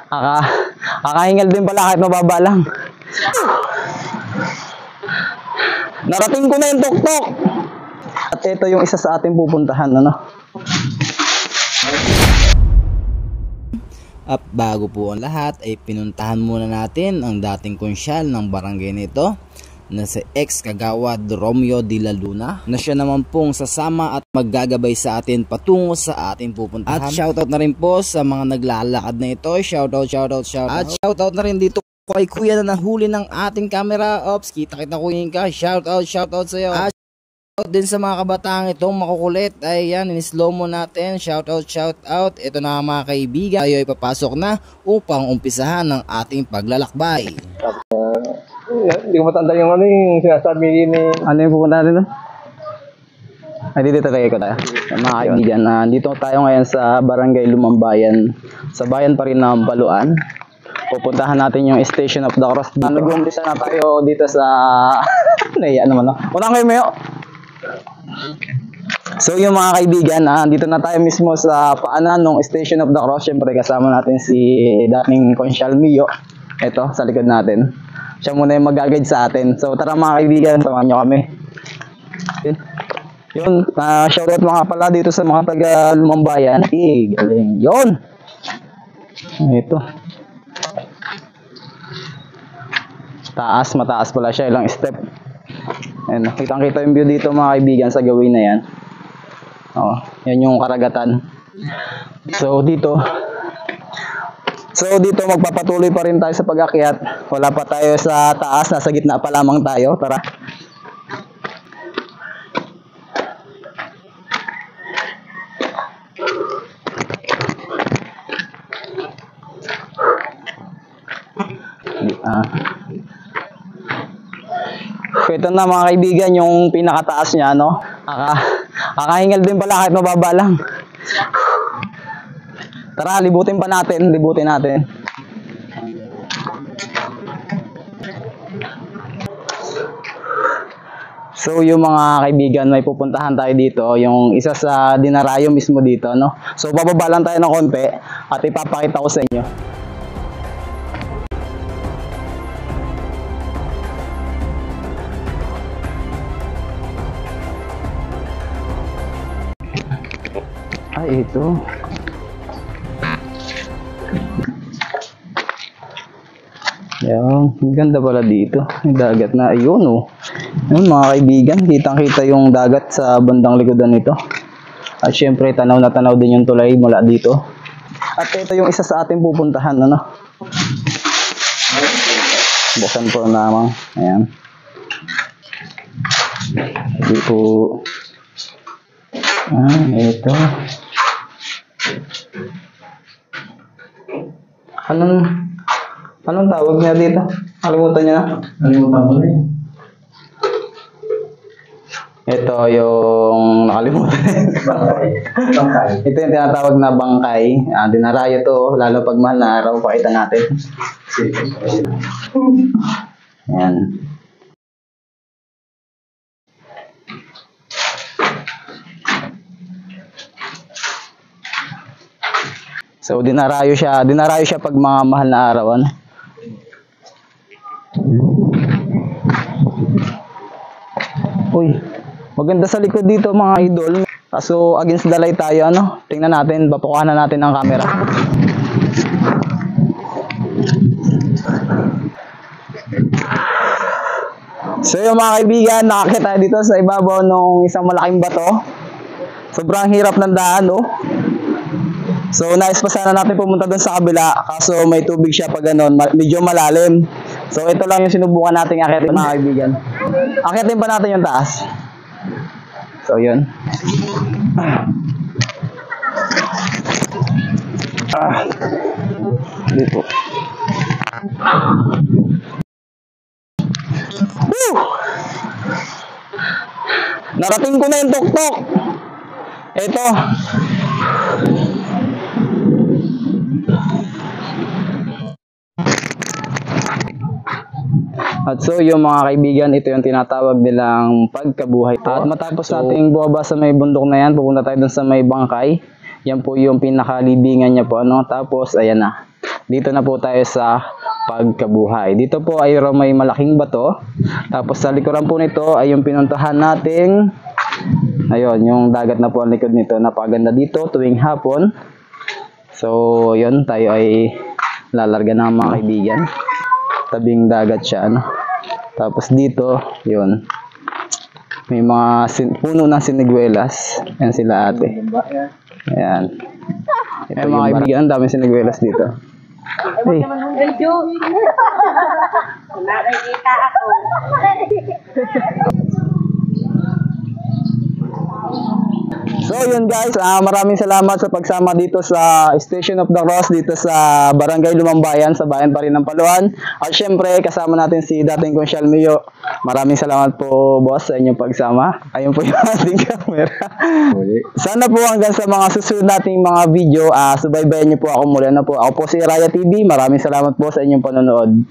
Aka, Kakahingal din pala kahit mababa lang. Narating ko na yung tuktok. At ito yung isa sa ating pupuntahan, ano? At bago po ang lahat ay pinuntahan muna natin ang dating konsyal ng barangay nito na si ex-kagawad Romeo de la Luna, na siya naman pong sasama at maggagabay sa atin patungo sa ating pupuntahan. At shoutout na rin po sa mga naglalakad na ito. Shoutout. At shoutout na rin dito kay kuya na nahuli ng ating camera. Ops, kita kuya ka. Shoutout sa iyo. At shoutout din sa mga kabataan itong makukulit. Ayan, in-slow mo natin. Shoutout. Ito na mga kaibigan. Tayo ay papasok na upang umpisahan ng ating paglalakbay. Hindi ko matanda yung ano yung sinasabi ni... Ano yung pupunta natin doon? Ay, dito talaga ko tayo. Mga kaibigan, dito tayo ngayon sa Barangay Lumambayan. Sa bayan pa rin ng Baluan. Pupuntahan natin yung Station of the Cross. Nag-uumpisa na tayo dito sa... Naiya naman, no? Unang kayo, Mayo. So, yung mga kaibigan, dito na tayo mismo sa paanan ng Station of the Cross. Siyempre, kasama natin si dating Consyal Mio. Ito, sa likod natin. Siya muna yung mag-guide sa atin. So tara mga kaibigan, samahan nyo kami. Yun, shoutout mga pala dito sa mga taga Lumambayan. Galing. Yun! Ito. Mataas pala siya. Ilang step. Ayan, kitang-kita yung view dito mga kaibigan sa gawin na yan. Yan yung karagatan. So dito magpapatuloy pa rin tayo sa pag-akyat. Wala pa tayo sa taas, nasa gitna pa lamang tayo. Tara. Ito na mga kaibigan yung pinakataas niya, no? Kakahingal din pala kahit mababa lang. Tara, libutin natin. So, yung mga kaibigan, may pupuntahan tayo dito, yung isa sa dinarayo mismo dito, no? So, bababa lang tayo ng konti at ipapakita ko sa inyo. Ay, ito. Yan, ganda pala dito. Yung dagat na, ayun oh. Ayun mga kaibigan, kitang-kita yung dagat sa bandang likodan nito. At syempre, tanaw na tanaw din yung tulay mula dito. At ito yung isa sa ating pupuntahan, ano? Buksan po naman. Ayan. Dito. Ito. Anong tawag niya dito? Kalimutan niya na? Nalimutan mo na eh. Ito yung nakalimutan. Bangkay. Ito yung tinatawag na bangkay. Dinarayo to, lalo pag mahal na araw, pakita natin. Ayan. So dinarayo siya pag mga mahal na araw, ano? Uy, maganda sa likod dito mga idol. Kaso against the light tayo, ano? Tingnan natin, papukahan na natin ang camera. So yung mga kaibigan, nakakita tayo dito sa ibabaw ng isang malaking bato. Sobrang hirap ng daan, oh. So nais pa sana natin pumunta doon sa kabila, kaso may tubig siya pag ganun, medyo malalim. So ito lang yung sinubukan nating akyatin mga kaibigan. Akyatin pa natin yung taas. So yun. Dito. Woo! Narating ko na yung tuktok. Ito. At so yung mga kaibigan, ito yung tinatawag nilang pagkabuhay. At matapos nating bumaba sa may bundok na yan, pupunta tayo dun sa may bangkay. Yan po yung pinakalibingan niya po, ano. Tapos ayan na. dito na po tayo sa pagkabuhay. Dito po ay may malaking bato. Tapos sa likuran po nito ay yung pinuntahan nating, ayun, yung dagat na po ang likod nito. Napakaganda dito tuwing hapon. So, yun, tayo ay lalarga ng mga kaibigan. Tabing dagat siya, ano. Tapos dito, yun, may mga puno ng siniguelas. Yan sila ate. Ayan. Ito yung mga kaibigan, ang daming siniguelas dito. Hey. Nakikita ako. So yun guys, maraming salamat sa pagsama dito sa Station of the Cross dito sa Barangay Lumambayan sa bayan pa rin ng Paluan. At syempre kasama natin si dating Consyal Mio. Maraming salamat po boss sa inyong pagsama. Ayun po yung ating camera. Sana po hanggang sa mga susunod nating mga video, subaybayan niyo po ako muli na po. Ako po si Raya TV. Maraming salamat po sa inyong panonood.